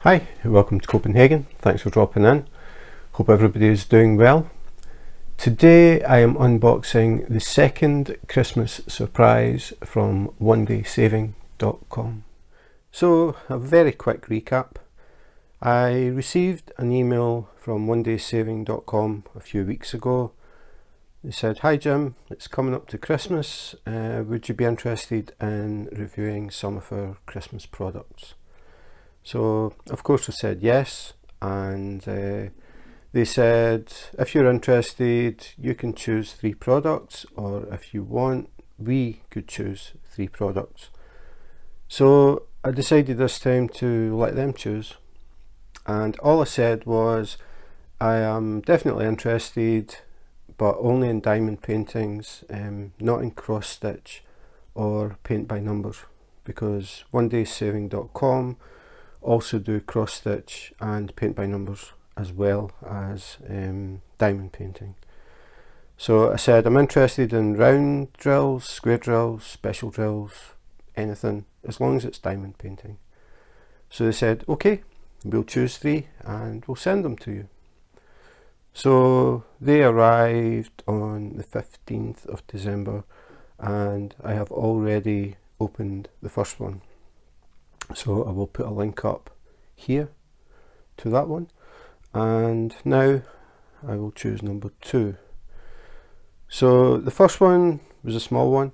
Hi, welcome to Copenhagen. Thanks for dropping in. Hope everybody is doing well. Today I am unboxing the second Christmas surprise from onedaysaving.com. So a very quick recap. I received an email from onedaysaving.com a few weeks ago. They said, "Hi Jim, it's coming up to Christmas. Would you be interested in reviewing some of our Christmas products?" So of course I said yes, and they said, "If you're interested, you can choose 3 products, or if you want, we could choose 3 products." So I decided this time to let them choose, and all I said was, "I am definitely interested, but only in diamond paintings, not in cross stitch or paint by numbers, because onedaysaving.com also do cross stitch and paint by numbers as well as diamond painting." So I said I'm interested in round drills, square drills, special drills, anything as long as it's diamond painting. So they said, "Okay, we'll choose 3 and we'll send them to you." So they arrived on the 15th of December, and I have already opened the first one. So I will put a link up here to that one, and now I will choose number 2. So the first one was a small one,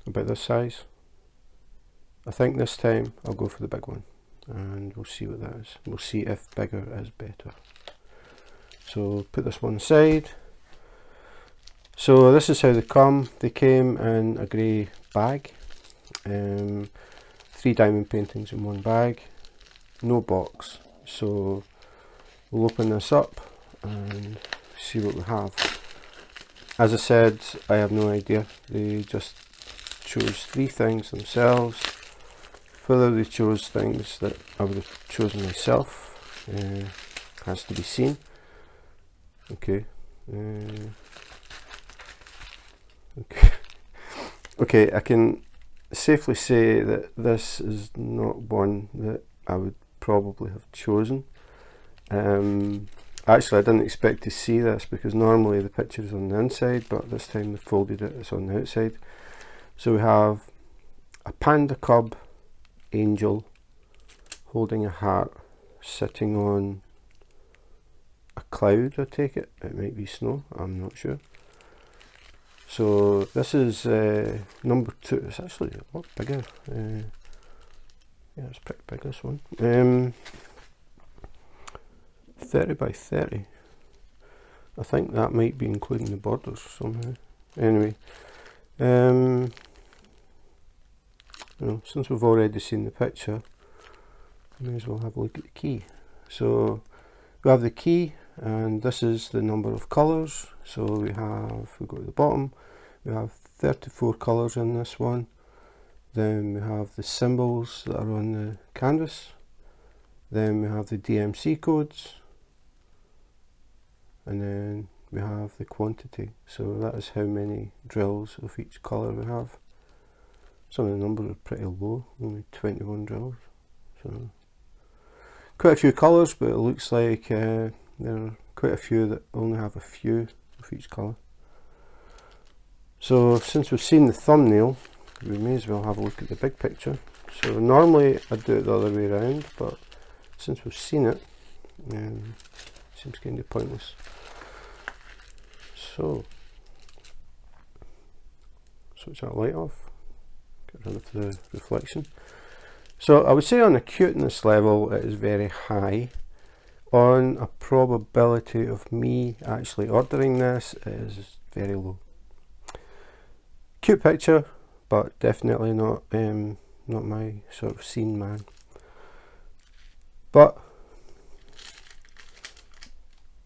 about this size. I think this time I'll go for the big one, and we'll see what that is. We'll see if bigger is better. So put this one aside. So this is how they come. They came in a grey bag. 3 diamond paintings in one bag, no box. So we'll open this up and see what we have. As I said, I have no idea. They just chose 3 things themselves. Whether they chose things that I would have chosen myself has to be seen. Okay. Okay, I can safely say that this is not one that I would probably have chosen. Actually, I didn't expect to see this, because normally the picture is on the inside, but this time they folded it, it's on the outside. So we have a panda cub angel holding a heart, sitting on a cloud, I take it. It might be snow, I'm not sure. So this is number 2. It's actually a lot bigger. Yeah, it's pretty big, this one. 30 by 30. I think that might be including the borders somehow. Anyway, well, since we've already seen the picture, we may as well have a look at the key. So we have the key, and this is the number of colours. So we go to the bottom, we have 34 colours in this one. Then we have the symbols that are on the canvas. Then we have the DMC codes, and then we have the quantity. So that is how many drills of each colour we have. Some of the numbers are pretty low, only 21 drills. So quite a few colours, but it looks like there are quite a few that only have a few of each colour. So since we've seen the thumbnail, we may as well have a look at the big picture. So normally I'd do it the other way around, but since we've seen it, it seems kind of pointless. So switch that light off, get rid of the reflection. So I would say on a cuteness level it is very high. On a probability of me actually ordering this, it is very low. Cute picture, but definitely not my sort of scene man. But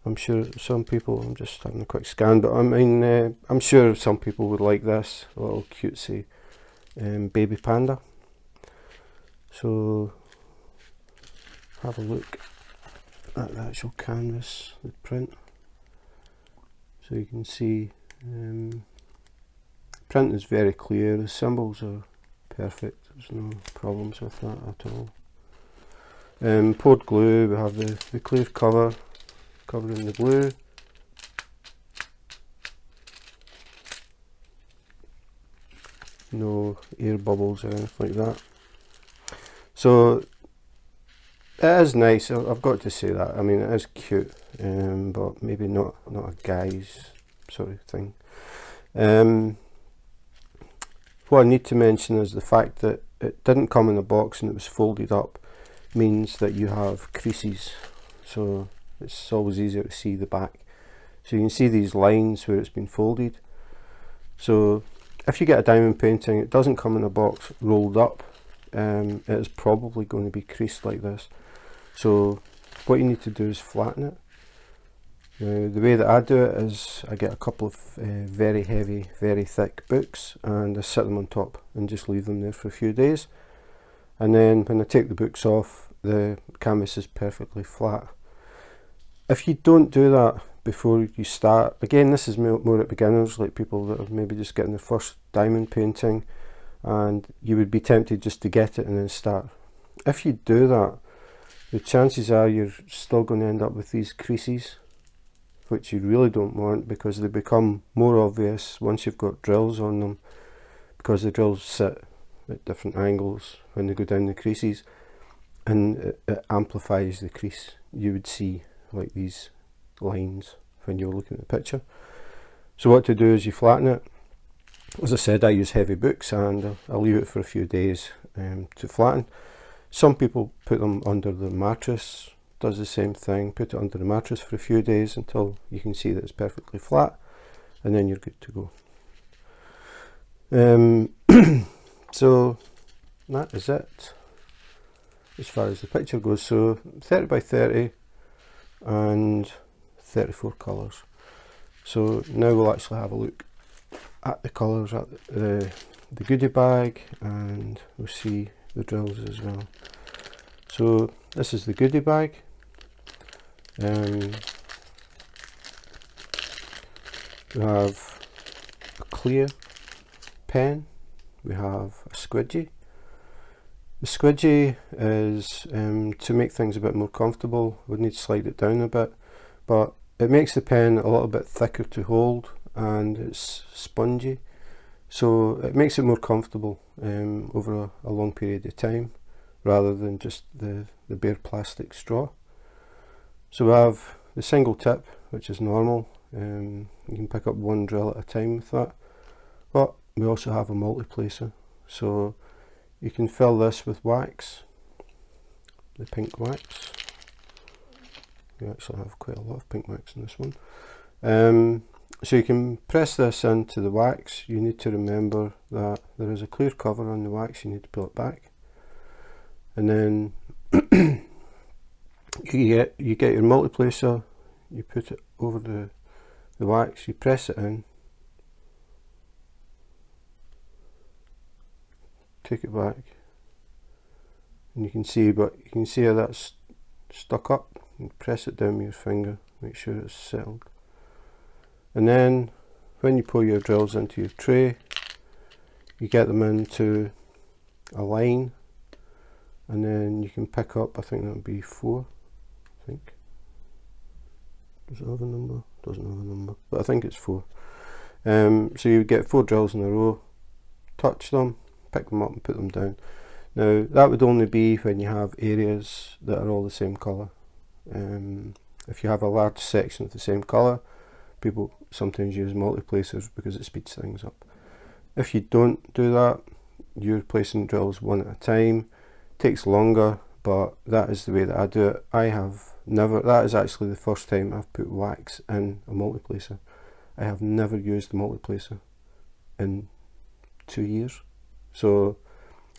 I'm sure some people, I'm just having a quick scan, but I mean, I'm sure some people would like this, a little cutesy baby panda. So have a look at the actual canvas, the print. So you can see print is very clear, the symbols are perfect, there's no problems with that at all. Poured glue, we have the clear cover covering the glue. No air bubbles or anything like that. So it is nice, I've got to say that. I mean, it is cute, but maybe not a guy's sort of thing. What I need to mention is the fact that it didn't come in a box and it was folded up means that you have creases, so it's always easier to see the back. So you can see these lines where it's been folded. So if you get a diamond painting, it doesn't come in a box rolled up, it is probably going to be creased like this. So what you need to do is flatten it. Now the way that I do it is I get a couple of very heavy, very thick books and I sit them on top and just leave them there for a few days. And then when I take the books off, the canvas is perfectly flat. If you don't do that before you start, again this is more at beginners, like people that are maybe just getting their first diamond painting, and you would be tempted just to get it and then start. If you do that, the chances are you're still going to end up with these creases, which you really don't want, because they become more obvious once you've got drills on them, because the drills sit at different angles when they go down the creases, and it amplifies the crease. You would see like these lines when you're looking at the picture. So what to do is you flatten it. As I said, I use heavy books and I'll leave it for a few days to flatten. Some people put them under the mattress, does the same thing, put it under the mattress for a few days until you can see that it's perfectly flat, and then you're good to go. So that is it as far as the picture goes. So 30 by 30 and 34 colours. So now we'll actually have a look at the colours, at the goodie bag, and we'll see the drills as well. So this is the goodie bag. We have a clear pen, we have a squidgy. The squidgy is to make things a bit more comfortable. We need to slide it down a bit, but it makes the pen a little bit thicker to hold and it's spongy, so it makes it more comfortable over a long period of time, rather than just the bare plastic straw. So we have the single tip, which is normal. You can pick up one drill at a time with that, but we also have a multi-placer, so you can fill this with wax, the pink wax. We actually have quite a lot of pink wax in this one. So you can press this into the wax. You need to remember that there is a clear cover on the wax, you need to pull it back, and then you get your multi-placer, you put it over the wax, you press it in, take it back, and you can see how that's stuck up. You press it down with your finger, make sure it's settled, and then when you pour your drills into your tray, you get them into a line, and then you can pick up, I think that would be 4, I think. Does it have a number? Doesn't have a number, but I think it's 4. So you get 4 drills in a row, touch them, pick them up and put them down. Now that would only be when you have areas that are all the same colour. If you have a large section of the same colour, people sometimes use multi-placers because it speeds things up. If you don't do that, you're placing drills one at a time. Takes longer, but that is the way that I do it. I have never, that is actually the first time I've put wax in a multi-placer. I have never used a multi-placer in 2 years. So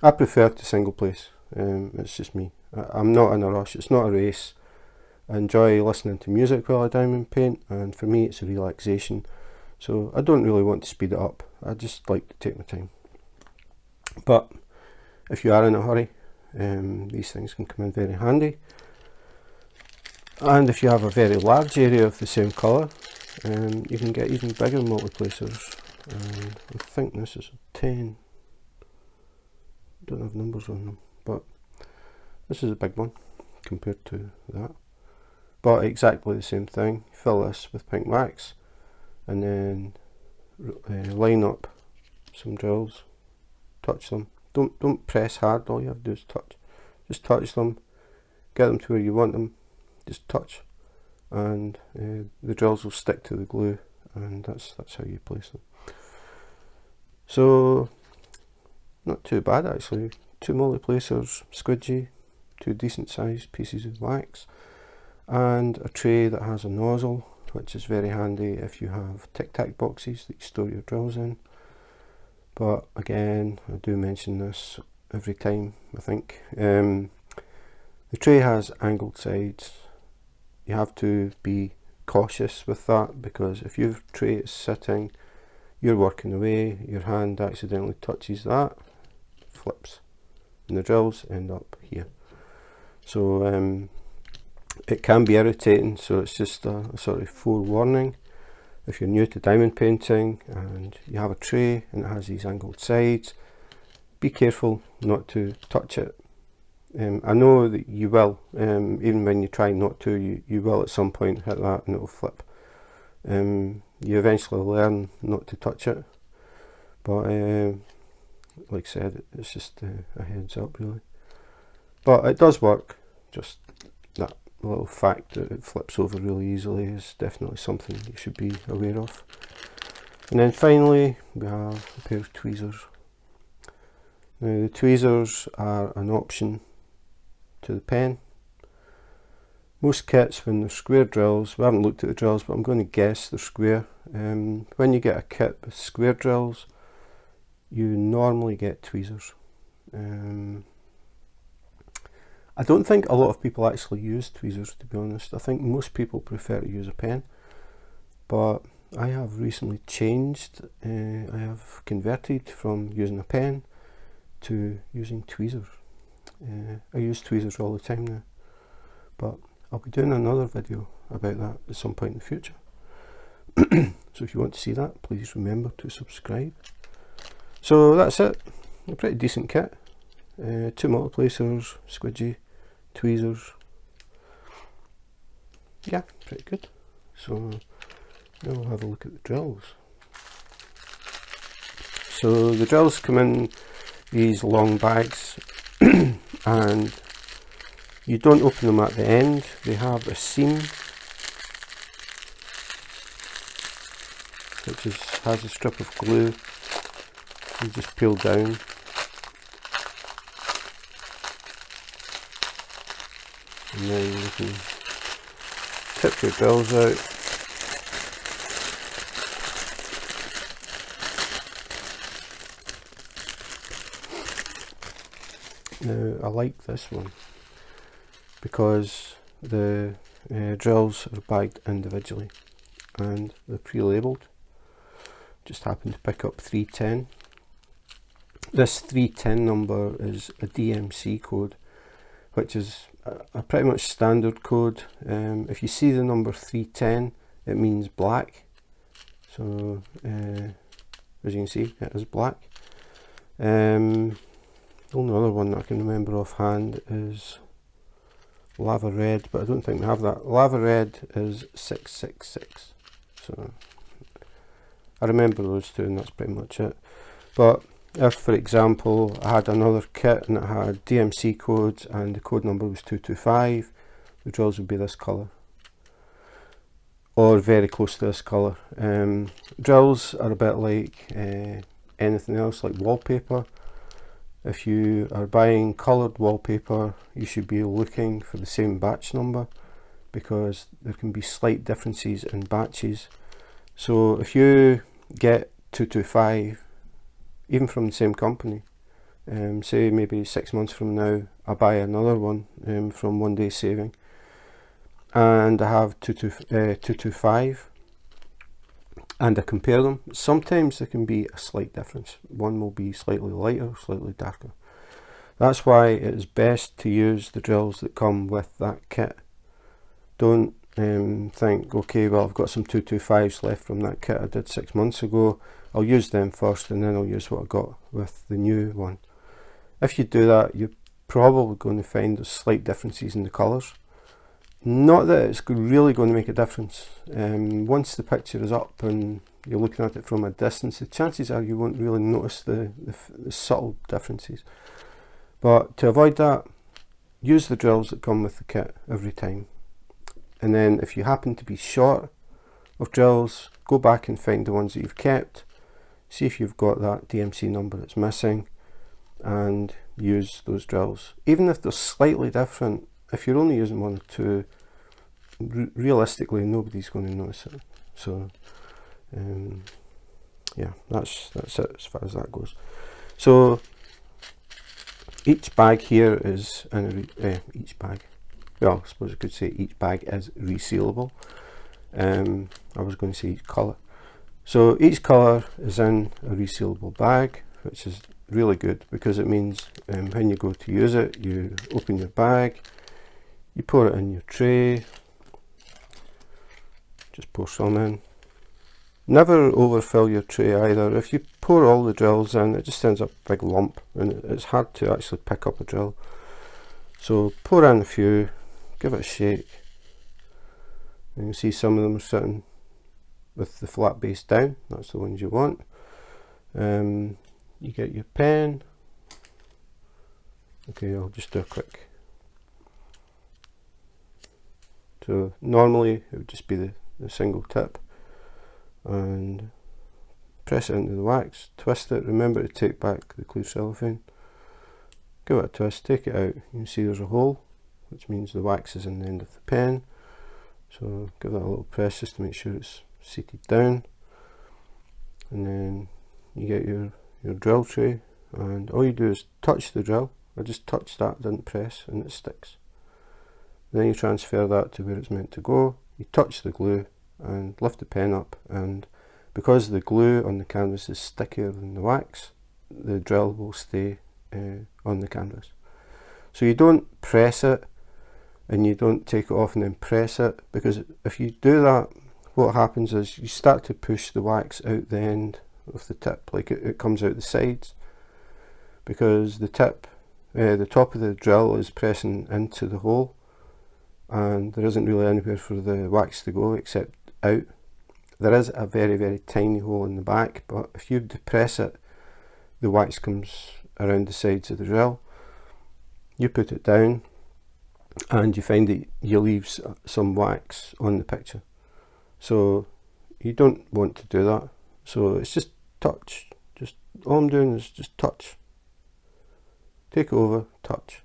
I prefer to single place. It's just me. I'm not in a rush, it's not a race. I enjoy listening to music while I diamond paint, and for me it's a relaxation. So I don't really want to speed it up, I just like to take my time. But if you are in a hurry, these things can come in very handy. And if you have a very large area of the same colour, you can get even bigger multi-placers. I think this is a 10. Don't have numbers on them, but this is a big one. compared to that, but exactly the same thing. Fill this with pink wax and then line up some drills, touch them. Don't press hard, all you have to do is touch. Just touch them, get them to where you want them, just touch, and the drills will stick to the glue, and that's how you place them. So not too bad actually. 2 multi-placers, squidgy, 2 decent sized pieces of wax, and a tray that has a nozzle, which is very handy if you have tic-tac boxes that you store your drills in. But again, I do mention this every time, I think. The tray has angled sides. You have to be cautious with that, because if your tray is sitting, you're working away, your hand accidentally touches that, flips, and the drills end up here. So it can be irritating, so it's just a sort of forewarning. If you're new to diamond painting and you have a tray and it has these angled sides, be careful not to touch it. I know that you will, even when you try not to, you will at some point hit that and it will flip. You eventually learn not to touch it, but like I said, it's just a heads up really. But it does work, just that little fact that it flips over really easily is definitely something you should be aware of. And then finally we have a pair of tweezers. Now the tweezers are an option to the pen. Most kits, when they're square drills, we haven't looked at the drills, but I'm going to guess they're square. When you get a kit with square drills, you normally get tweezers. I don't think a lot of people actually use tweezers, to be honest. I think most people prefer to use a pen, but I have recently changed. I have converted from using a pen to using tweezers. I use tweezers all the time now, but I'll be doing another video about that at some point in the future. So if you want to see that, please remember to subscribe. So that's it, a pretty decent kit. 2 multi-placers, squidgy, tweezers. Yeah, pretty good. So now we'll have a look at the drills. So the drills come in these long bags and you don't open them at the end. They have a seam which has a strip of glue. You just peel down. And then you can tip your drills out. Now I like this one because the drills are bagged individually and they're pre-labelled. Just happened to pick up 310. This 310 number is a DMC code, which is a pretty much standard code. If you see the number 310, it means black. So as you can see, it is black. The only other one that I can remember offhand is Lava Red, but I don't think we have that. Lava Red is 666. So I remember those two, and that's pretty much it. But if, for example, I had another kit and it had DMC codes and the code number was 225, the drills would be this colour, or very close to this colour. Drills are a bit like anything else, like wallpaper. If you are buying coloured wallpaper, you should be looking for the same batch number, because there can be slight differences in batches. So if you get 225, even from the same company, say maybe 6 months from now I buy another one from One Day Saving, and I have 225, and I compare them, sometimes there can be a slight difference. One will be slightly lighter, slightly darker. That's why it is best to use the drills that come with that kit. Don't think, okay, well, I've got some 225s left from that kit I did 6 months ago, I'll use them first and then I'll use what I got with the new one. If you do that, you're probably going to find there's slight differences in the colours. Not that it's really going to make a difference. Once the picture is up and you're looking at it from a distance, the chances are you won't really notice the subtle differences. But to avoid that, use the drills that come with the kit every time. And then if you happen to be short of drills, go back and find the ones that you've kept, see if you've got that DMC number that's missing, and use those drills. Even if they're slightly different, if you're only using one or two, realistically nobody's going to notice it. So yeah, that's it as far as that goes. So each bag here is each bag, well, I suppose I could say each bag is resealable. I was going to say each colour. So each colour is in a resealable bag, which is really good because it means when you go to use it, you open your bag, you pour it in your tray, just pour some in. Never overfill your tray either. If you pour all the drills in, it just ends up a big lump and it's hard to actually pick up a drill. So pour in a few, give it a shake, and you see some of them are sitting with the flat base down. That's the ones you want. You get your pen. Okay, I'll just do a quick. So normally it would just be the single tip, and press it into the wax, twist it. Remember to take back the clear cellophane, give it a twist, take it out. You can see there's a hole, which means the wax is in the end of the pen. So give that a little press just to make sure it's seated down, and then you get your drill tray, and all you do is touch the drill. I just touched that, didn't press, and it sticks. Then you transfer that to where it's meant to go. You touch the glue and lift the pen up, and because the glue on the canvas is stickier than the wax, the drill will stay on the canvas. So you don't press it and you don't take it off and then press it, because if you do that, what happens is you start to push the wax out the end of the tip, like it comes out the sides, because the tip, the top of the drill is pressing into the hole, and there isn't really anywhere for the wax to go except out. There is a very, very tiny hole in the back, but if you depress it, the wax comes around the sides of the drill. You put it down and you find that you leave some wax on the picture. So you don't want to do that. So it's just touch. Just all I'm doing is just touch. Take it over, touch.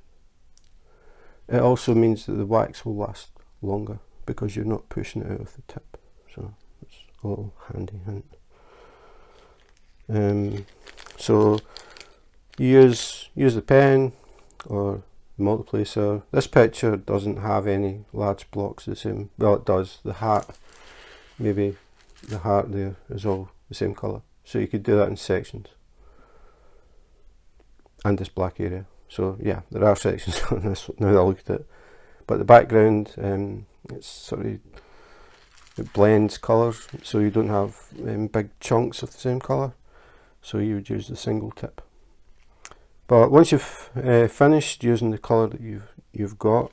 It also means that the wax will last longer because you're not pushing it out of the tip. So it's a little handy hint. So you use the pen or the multiplacer. This picture doesn't have any large blocks the same. Well, it does. The heart, maybe the heart there is all the same colour. So you could do that in sections. And this black area. So yeah, there are sections on this now that I look at it. But the background, it's sort of, it blends colours, so you don't have big chunks of the same colour. So you would use the single tip. But once you've finished using the colour that you've got,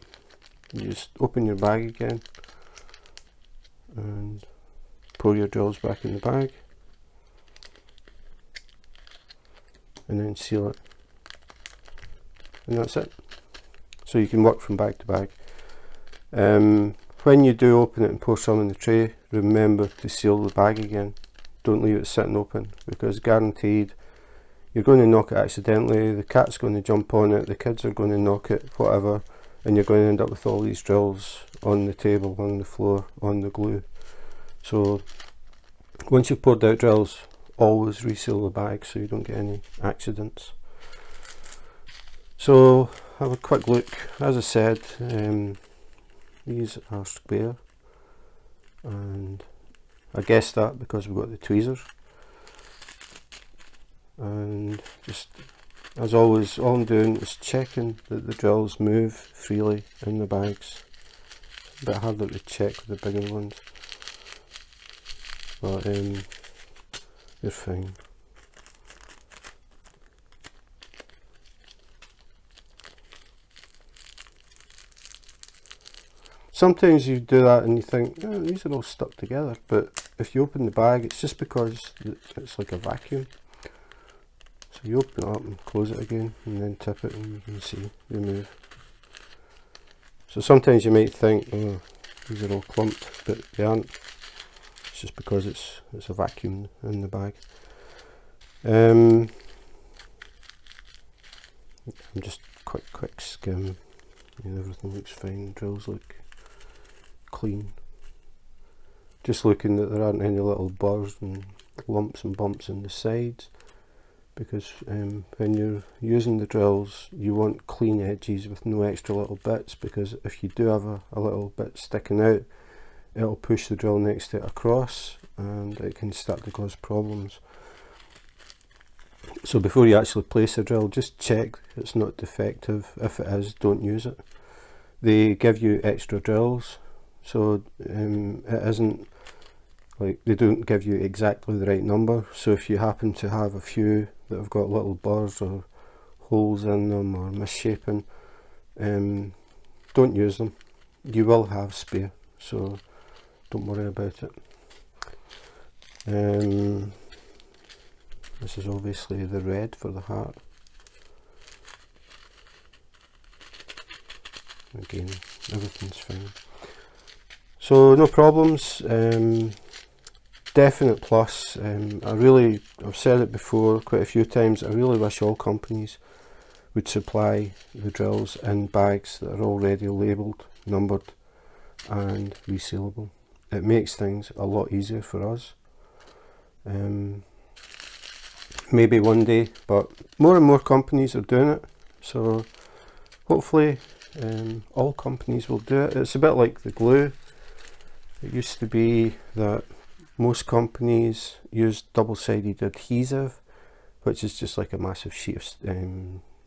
you just open your bag again and pour your drills back in the bag, and then seal it. And that's it. So you can work from bag to bag. When you do open it and pour some in the tray, remember to seal the bag again. Don't leave it sitting open, because guaranteed you're going to knock it accidentally, the cat's going to jump on it, the kids are going to knock it, whatever, and you're going to end up with all these drills on the table, on the floor, on the glue. So once you've poured out drills, always reseal the bag so you don't get any accidents. So have a quick look. As I said, these are square, and I guessed that because we've got the tweezers. And just as always, all I'm doing is checking that the drills move freely in the bags. It's a bit harder to check with the bigger ones, but they're fine. Sometimes you do that and you think, oh, these are all stuck together, but if you open the bag, it's just because it's like a vacuum. So you open it up and close it again and then tip it and you can see they move. So sometimes you might think, oh, these are all clumped, but they aren't. It's just because it's a vacuum in the bag. I'm just quick skim. Everything looks fine. Drills look clean. Just looking that there aren't any little burrs and lumps and bumps in the sides, because when you're using the drills you want clean edges with no extra little bits, because if you do have a little bit sticking out, it'll push the drill next to it across and it can start to cause problems. So before you actually place a drill, just check it's not defective. If it is, don't use it. They give you extra drills, so it isn't like they don't give you exactly the right number. So if you happen to have a few that have got little burrs or holes in them or misshapen, don't use them. You will have spare, so don't worry about it. This is obviously the red for the heart. Again, everything's fine. So no problems. Definite plus. I've said it before quite a few times, I really wish all companies would supply the drills in bags that are already labelled, numbered and resealable. It makes things a lot easier for us. Maybe one day, but more and more companies are doing it, so hopefully all companies will do it. It's a bit like the glue. It used to be that most companies used double-sided adhesive, which is just like a massive sheet of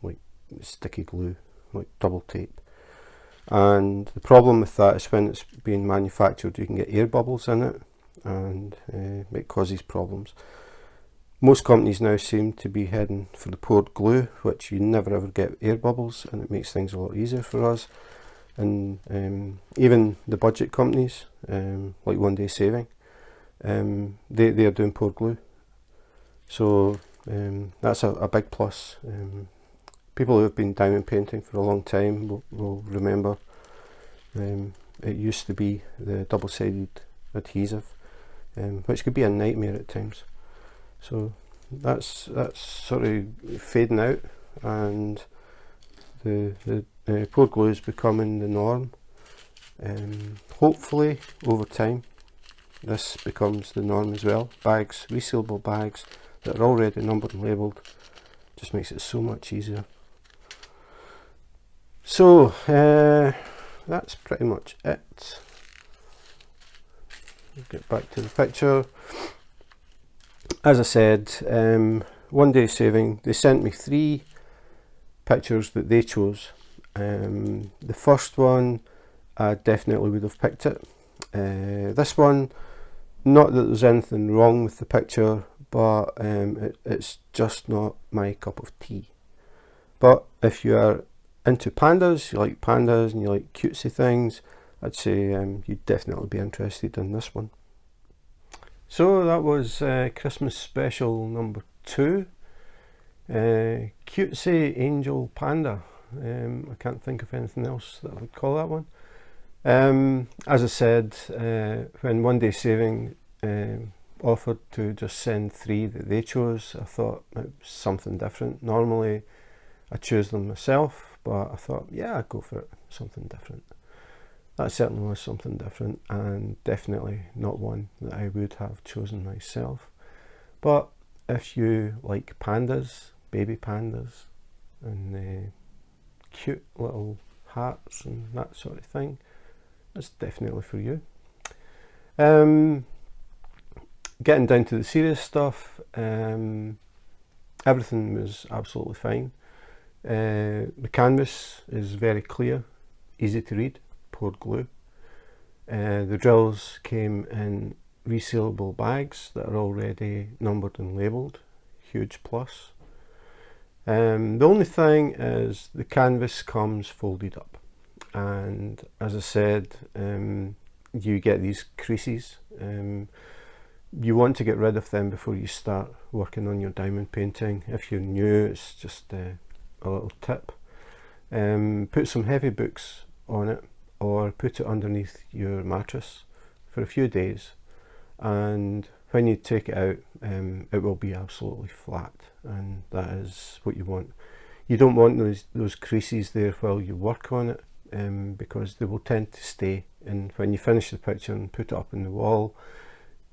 like sticky glue, like double tape. And the problem with that is when it's being manufactured, you can get air bubbles in it, and it causes problems. Most companies now seem to be heading for the poured glue, which you never ever get air bubbles, and it makes things a lot easier for us. And even the budget companies, like One Day Saving, they are doing poured glue. So that's a big plus. People who have been diamond painting for a long time will remember it used to be the double-sided adhesive, which could be a nightmare at times. So that's sort of fading out, and the poured glue is becoming the norm. Hopefully over time this becomes the norm as well. Bags, resealable bags that are already numbered and labelled, just makes it so much easier. So that's pretty much it. Let's get back to the picture. As I said, One Day Saving, they sent me 3 pictures that they chose. The first one, I definitely would have picked it. This one, not that there's anything wrong with the picture, but it's just not my cup of tea. But if you are into pandas, you like pandas and you like cutesy things, I'd say you'd definitely be interested in this one. So that was Christmas special number 2, cutesy angel panda. I can't think of anything else that I would call that one. As I said, when One Day Saving offered to just send 3 that they chose, I thought it was something different. Normally I choose them myself, but I thought, yeah, I'd go for it, something different. That certainly was something different, and definitely not one that I would have chosen myself. But if you like pandas, baby pandas, and cute little hearts and that sort of thing, that's definitely for you. Getting down to the serious stuff, everything was absolutely fine. The canvas is very clear, easy to read, poured glue. The drills came in resealable bags that are already numbered and labelled, huge plus. The only thing is the canvas comes folded up, and as I said, you get these creases. You want to get rid of them before you start working on your diamond painting. If you're new, it's just a little tip. Put some heavy books on it, or put it underneath your mattress for a few days, and when you take it out, it will be absolutely flat, and that is what you want. You don't want those creases there while you work on it, because they will tend to stay, and when you finish the picture and put it up on the wall,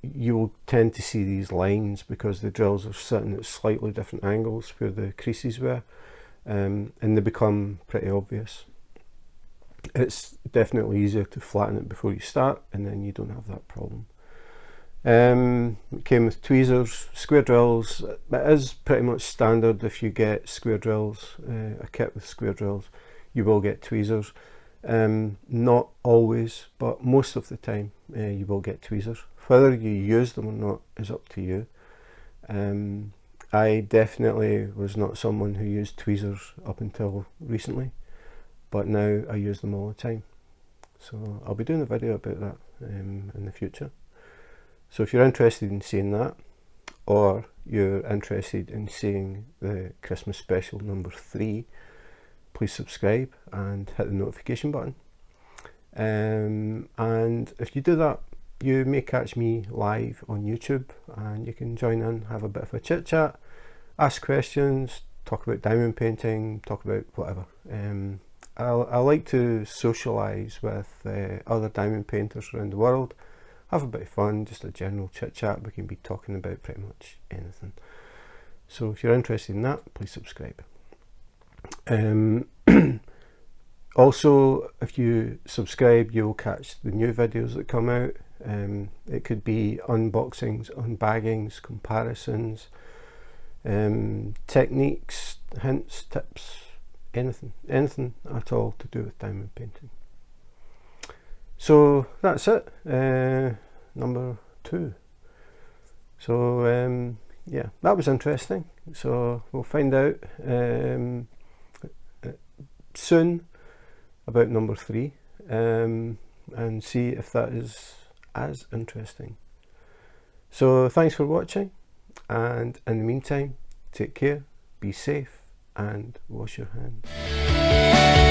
you will tend to see these lines because the drills are sitting at slightly different angles where the creases were, and they become pretty obvious. It's definitely easier to flatten it before you start, and then you don't have that problem. It came with tweezers, square drills. It is pretty much standard if you get square drills, a kit with square drills, you will get tweezers. Not always, but most of the time you will get tweezers. Whether you use them or not is up to you. I definitely was not someone who used tweezers up until recently, but now I use them all the time. So I'll be doing a video about that in the future. So if you're interested in seeing that, or you're interested in seeing the Christmas special number 3, please subscribe and hit the notification button. And if you do that, you may catch me live on YouTube, and you can join in, have a bit of a chit chat, ask questions, talk about diamond painting, talk about whatever. I like to socialise with other diamond painters around the world, have a bit of fun, just a general chit chat. We can be talking about pretty much anything. So if you're interested in that, please subscribe. Also, if you subscribe, you'll catch the new videos that come out. It could be unboxings, unbaggings, comparisons, techniques, hints, tips, anything at all to do with diamond painting. So that's it, number 2. So yeah, that was interesting. So we'll find out soon about number 3, and see if that is as interesting. So thanks for watching, and in the meantime, take care, be safe, and wash your hands.